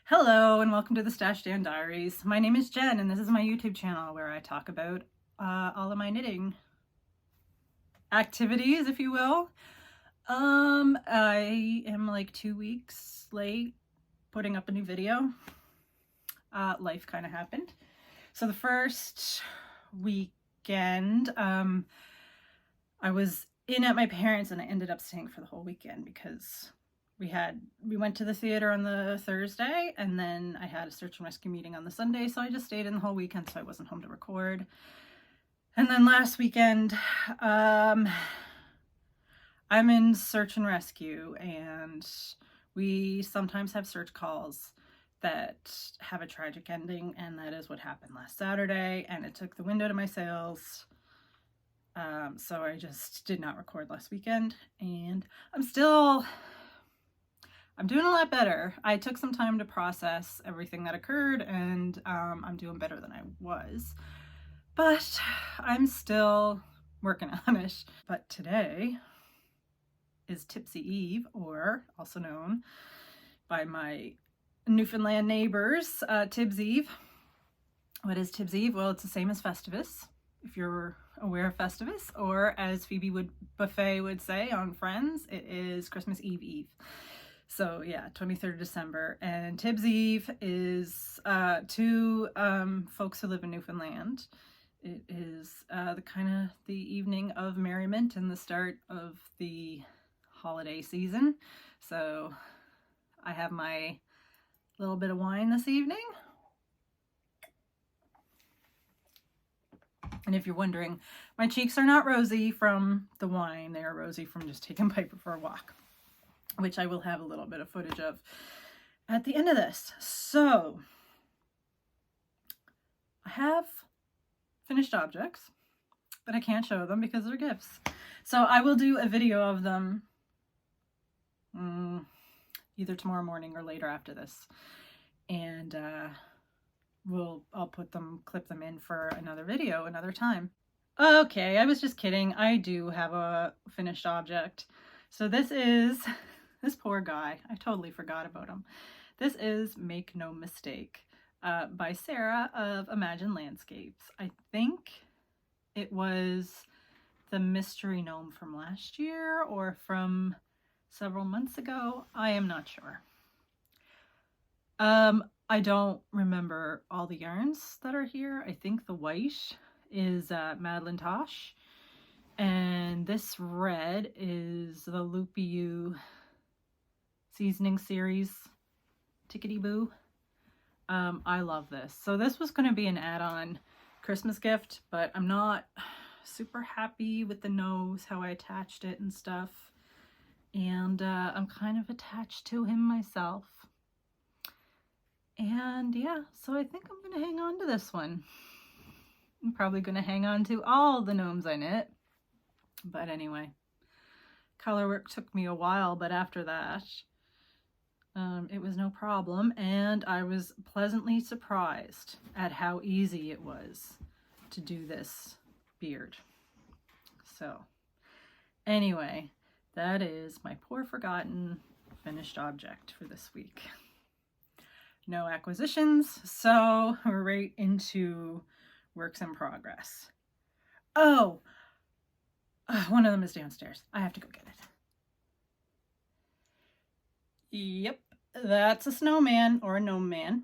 Hello and welcome to the Diaries. My name is Jen and this is my YouTube channel where I talk about all of my knitting activities, if you will. I am like 2 weeks late putting up a new video. Life kind of happened. So the first weekend, I was in at my parents' and I ended up staying for the whole weekend because we went to the theater on the Thursday and then I had a search and rescue meeting on the Sunday, so I just stayed in the whole weekend so I wasn't home to record. And then last weekend, I'm in search and rescue and we sometimes have search calls that have a tragic ending, and that is what happened last Saturday, and it took the wind out of my sails. So I just did not record last weekend, and I'm doing a lot better. I took some time to process everything that occurred, and I'm doing better than I was. But I'm still working on it. But today is Tipsy Eve, or also known by my Newfoundland neighbors, Tibb's Eve. What is Tibb's Eve? Well, it's the same as Festivus, if you're aware of Festivus, or as Phoebe Buffet would say on Friends, it is Christmas Eve Eve. So yeah, 23rd of December, and Tibb's Eve is to folks who live in Newfoundland. It is the evening of merriment and the start of the holiday season. So I have my little bit of wine this evening. And if you're wondering, my cheeks are not rosy from the wine. They are rosy from just taking Piper for a walk, which I will have a little bit of footage of at the end of this. So I have finished objects, but I can't show them because they're gifts. So I will do a video of them either tomorrow morning or later after this. And I'll clip them in for another video another time. Okay, I was just kidding. I do have a finished object. So this is this poor guy. I totally forgot about him. This is Make No Mistake by Sarah of Imagine Landscapes. I think it was the mystery gnome from last year or from several months ago. I am not sure. I don't remember all the yarns that are here. I think the white is Madeline Tosh, and this red is the Loopy You seasoning series Tickety Boo. I love this. So this was going to be an add-on Christmas gift, but I'm not super happy with the nose, how I attached it and stuff, and I'm kind of attached to him myself. And yeah, so I think I'm going to hang on to this one. I'm probably going to hang on to all the gnomes I knit. But anyway, color work took me a while, but after that, it was no problem. And I was pleasantly surprised at how easy it was to do this beard. So anyway, that is my poor forgotten finished object for this week. No acquisitions, so we're right into works in progress. Oh, one of them is downstairs. I have to go get it. Yep, that's a snowman or a gnome man.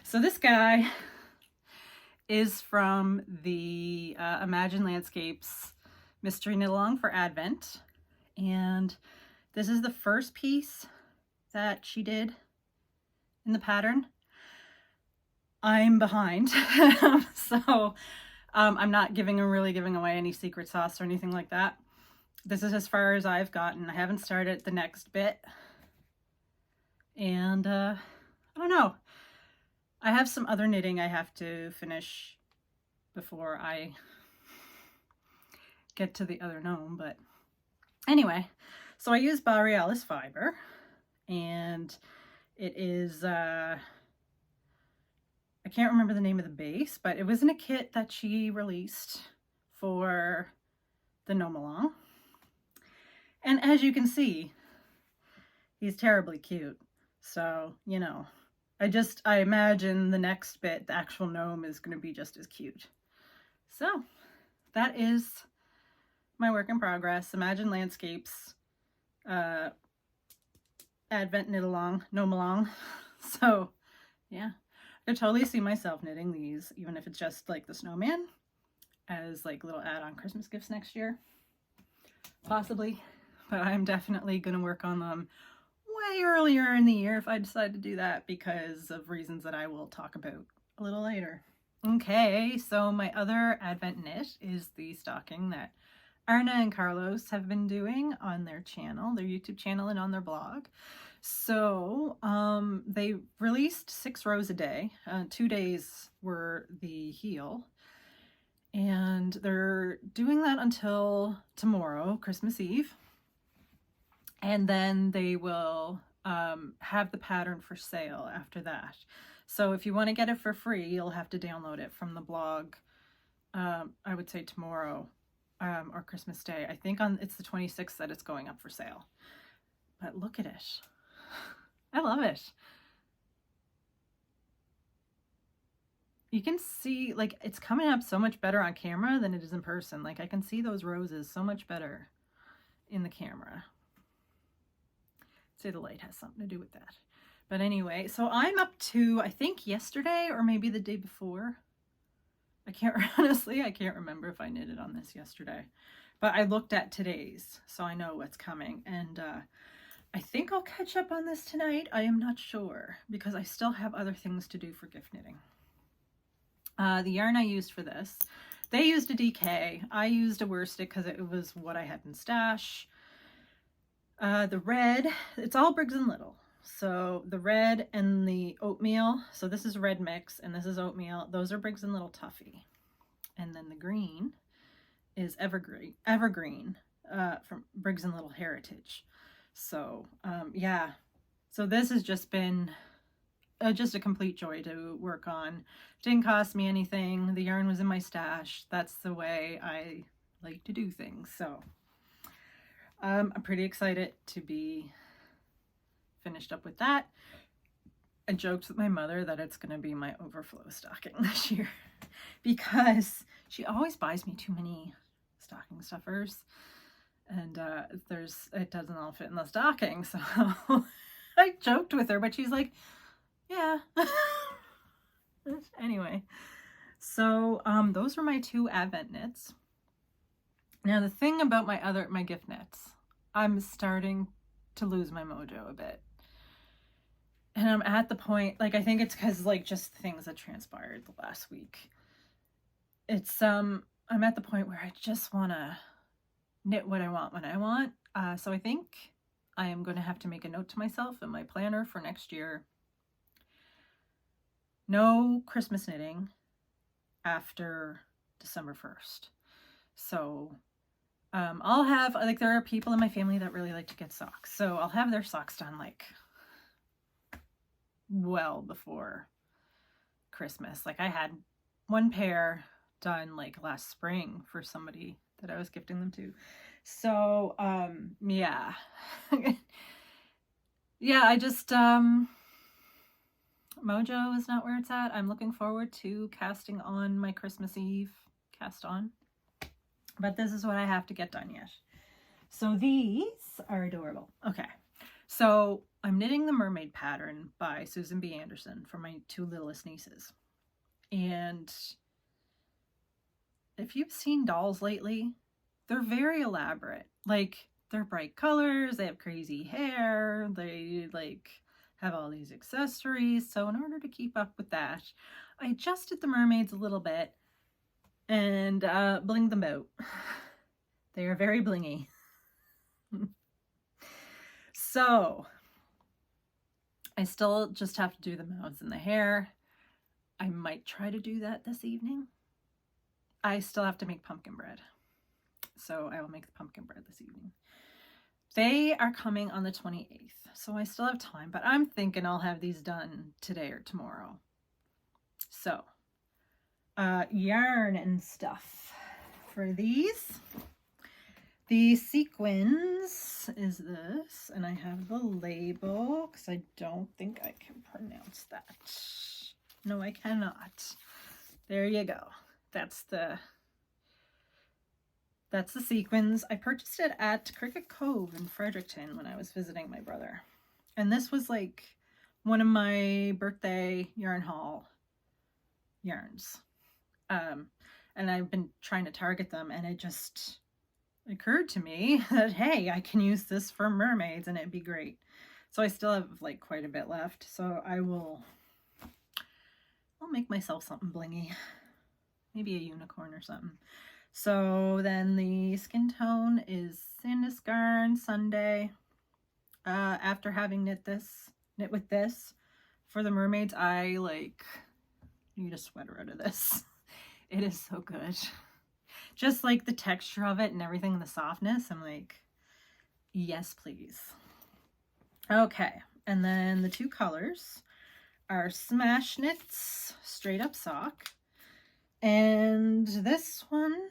So this guy is from the Imagine Landscapes Mystery Knit Along for Advent, and this is the first piece that she did in the pattern. I'm behind, so I'm not really giving away any secret sauce or anything like that. This is as far as I've gotten. I haven't started the next bit, and I don't know. I have some other knitting I have to finish before I get to the other gnome, but anyway, so I use Borealis fiber, and it is I can't remember the name of the base, but it was in a kit that she released for the gnome along. And as you can see, he's terribly cute. So, you know, I imagine the next bit, the actual gnome, is going to be just as cute. So that is my work in progress. Imagine landscapes, Advent knit along, gnome along. So yeah, I could totally see myself knitting these, even if it's just like the snowman, as like little add-on Christmas gifts next year. Possibly, but I'm definitely going to work on them way earlier in the year if I decide to do that, because of reasons that I will talk about a little later. Okay, so my other Advent knit is the stocking that Arna and Carlos have been doing on their channel, their YouTube channel, and on their blog. So they released 6 rows a day. 2 days were the heel. And they're doing that until tomorrow, Christmas Eve. And then they will have the pattern for sale after that. So if you want to get it for free, you'll have to download it from the blog, I would say tomorrow or Christmas Day. I think it's the 26th that it's going up for sale. But look at it. I love it. You can see, like, it's coming up so much better on camera than it is in person. Like, I can see those roses so much better in the camera. I'd say the light has something to do with that. But anyway, so I'm up to, I think yesterday or maybe the day before. Honestly, I can't remember if I knitted on this yesterday. But I looked at today's, so I know what's coming. And I think I'll catch up on this tonight. I am not sure, because I still have other things to do for gift knitting. The yarn I used for this, they used a DK. I used a worsted because it was what I had in stash. The red, it's all Briggs & Little. So the red and the oatmeal, so this is red mix and this is oatmeal. Those are Briggs & Little Tuffy. And then the green is Evergreen from Briggs & Little Heritage. So yeah, so this has just been just a complete joy to work on. Didn't cost me anything. The yarn was in my stash. That's the way I like to do things. So I'm pretty excited to be finished up with that. I joked with my mother that it's going to be my overflow stocking this year, because she always buys me too many stocking stuffers, and it doesn't all fit in the stocking. So I joked with her, but she's like, yeah. Anyway, so those were my 2 Advent knits. Now the thing about my gift knits, I'm starting to lose my mojo a bit. And I'm at the point, like, I think it's because, like, just things that transpired the last week. It's I'm at the point where I just want to knit what I want when I want. So I think I am going to have to make a note to myself in my planner for next year. No Christmas knitting after December 1st. So I'll have, like, there are people in my family that really like to get socks. So I'll have their socks done, like, well before Christmas. Like, I had 1 pair done, like, last spring for somebody that I was gifting them to. So yeah. Yeah, I just mojo is not where it's at. I'm looking forward to casting on my Christmas Eve cast on, but this is what I have to get done yet. So these are adorable. Okay, so I'm knitting the mermaid pattern by Susan B. Anderson for my 2 littlest nieces. And if you've seen dolls lately, they're very elaborate. Like, they're bright colors, they have crazy hair, they, like, have all these accessories. So in order to keep up with that, I adjusted the mermaids a little bit and blinged them out. They are very blingy. So I still just have to do the mouths and the hair. I might try to do that this evening. I still have to make pumpkin bread. So I will make the pumpkin bread this evening. They are coming on the 28th, so I still have time, but I'm thinking I'll have these done today or tomorrow. So, yarn and stuff for these. The sequins is this, and I have the label because I don't think I can pronounce that. No, I cannot. There you go. That's the sequins. I purchased it at Cricket Cove in Fredericton when I was visiting my brother. And this was like one of my birthday yarn haul yarns. And I've been trying to target them, and it just occurred to me that, hey, I can use this for mermaids and it'd be great. So I still have like quite a bit left. So I'll make myself something blingy. Maybe a unicorn or something. So then the skin tone is Sandisgarn Sunday. After having knit with this for the mermaids, I like need a sweater out of this. It is so good. Just like the texture of it and everything and the softness, I'm like, yes, please. Okay, and then the two colors are Smash Knits Straight Up Sock, and this one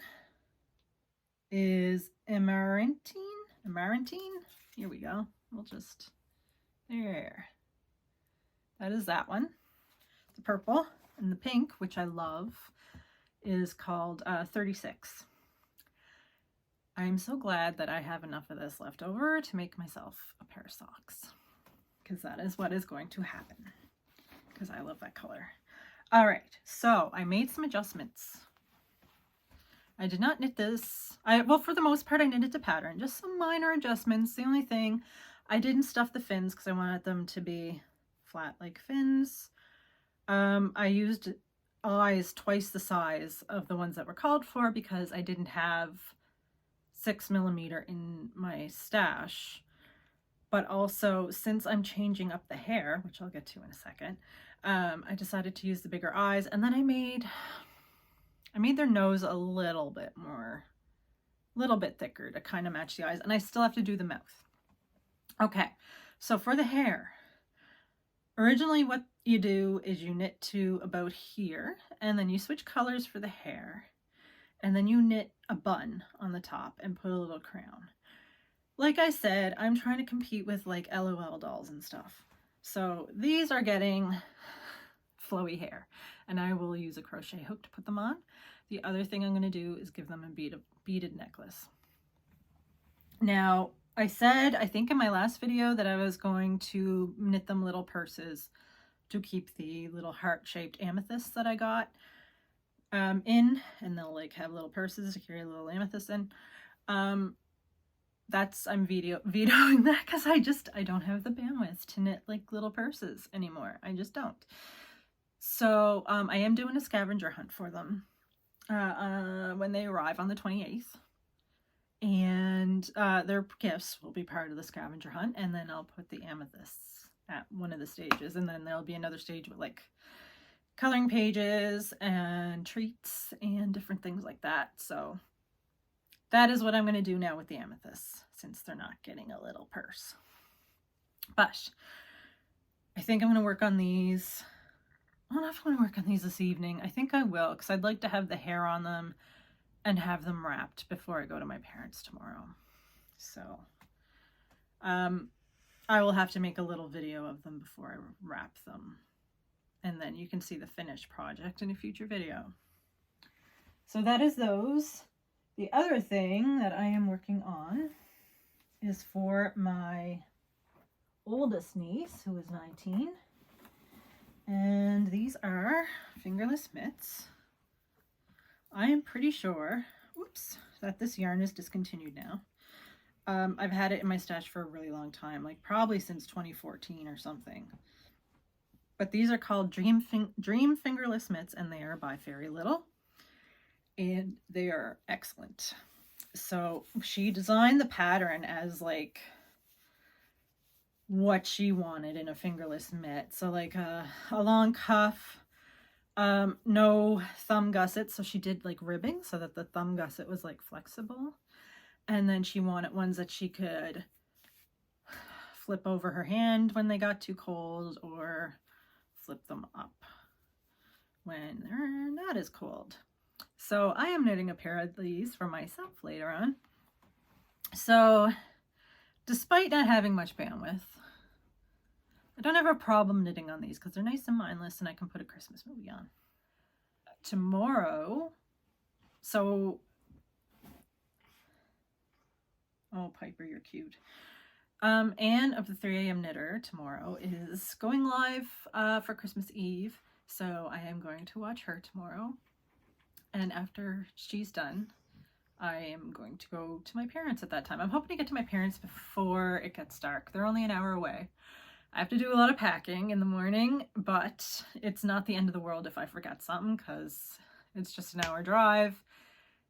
is Amarantine. Here we go. We'll just, there. That is that one. The purple and the pink, which I love, is called 36. I'm so glad that I have enough of this left over to make myself a pair of socks, because that is what is going to happen, because I love that color. All right, so I made some adjustments. I did not knit this. Well, for the most part, I knitted to pattern, just some minor adjustments. The only thing, I didn't stuff the fins because I wanted them to be flat like fins. I used eyes twice the size of the ones that were called for because I didn't have 6mm in my stash. But also, since I'm changing up the hair, which I'll get to in a second, I decided to use the bigger eyes, and then I made their nose a little bit thicker to kind of match the eyes, and I still have to do the mouth. Okay, so for the hair, originally what you do is you knit to about here, and then you switch colors for the hair, and then you knit a bun on the top and put a little crown. Like I said, I'm trying to compete with like LOL dolls and stuff. So these are getting flowy hair, and I will use a crochet hook to put them on. The other thing I'm going to do is give them a beaded necklace. Now, I said, I think in my last video, that I was going to knit them little purses to keep the little heart-shaped amethysts that I got in, and they'll like have little purses to carry a little amethyst in. I'm vetoing that because I don't have the bandwidth to knit like little purses anymore. I just don't. So I am doing a scavenger hunt for them when they arrive on the 28th. And their gifts will be part of the scavenger hunt, and then I'll put the amethysts at one of the stages, and then there'll be another stage with like coloring pages and treats and different things like that. So that is what I'm going to do now with the amethysts, since they're not getting a little purse. But I think I'm going to work on these. I don't know if I'm going to work on these this evening. I think I will, because I'd like to have the hair on them and have them wrapped before I go to my parents tomorrow. So I will have to make a little video of them before I wrap them, and then you can see the finished project in a future video. So that is those. The other thing that I am working on is for my oldest niece, who is 19, and these are fingerless mitts. I am pretty sure, that this yarn is discontinued now. I've had it in my stash for a really long time, like probably since 2014 or something. But these are called Dream Fingerless Mitts, and they are by Fairy Little, and they are excellent. So she designed the pattern as like what she wanted in a fingerless mitt. So like a long cuff, no thumb gusset, so she did like ribbing so that the thumb gusset was like flexible, and then she wanted ones that she could flip over her hand when they got too cold, or flip them up when they're not as cold. So I am knitting a pair of these for myself later on. So despite not having much bandwidth, I don't have a problem knitting on these because they're nice and mindless and I can put a Christmas movie on. Tomorrow, so, oh Piper, you're cute. Anne of the 3 a.m. Knitter tomorrow is going live for Christmas Eve, so I am going to watch her tomorrow. And after she's done, I am going to go to my parents at that time. I'm hoping to get to my parents before it gets dark. They're only an hour away. I have to do a lot of packing in the morning, but it's not the end of the world if I forget something because it's just an hour drive.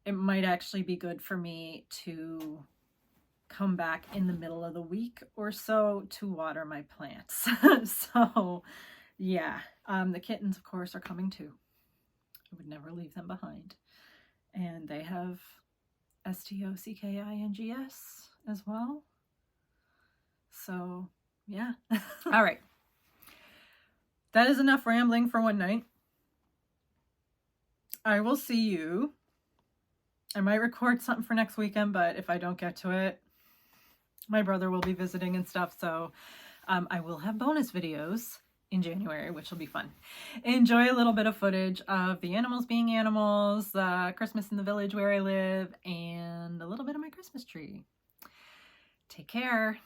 It might actually be good for me to come back in the middle of the week or so to water my plants. So yeah, the kittens of course are coming too. I would never leave them behind. And they have STOCKINGS as well. So yeah. All right. That is enough rambling for one night. I will see you. I might record something for next weekend, but if I don't get to it, my brother will be visiting and stuff. So I will have bonus videos in January, which will be fun. Enjoy a little bit of footage of the animals being animals, Christmas in the village where I live, and a little bit of my Christmas tree. Take care.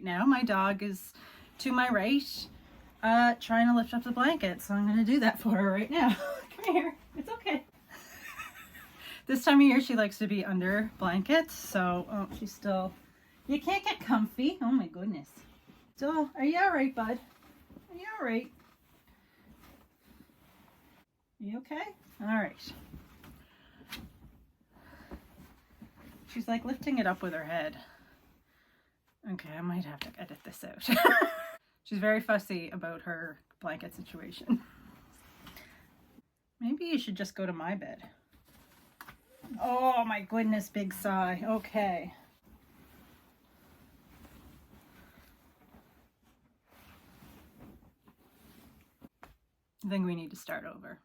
now. My dog is to my right, trying to lift up the blanket, so I'm going to do that for her right now. Come here. It's okay. This time of year, she likes to be under blankets, so she's still... You can't get comfy. Oh my goodness. Still, are you all right, bud? Are you all right? You okay? All right. She's like lifting it up with her head. Okay, I might have to edit this out. She's very fussy about her blanket situation. Maybe you should just go to my bed. Oh my goodness, big sigh. Okay. I think we need to start over.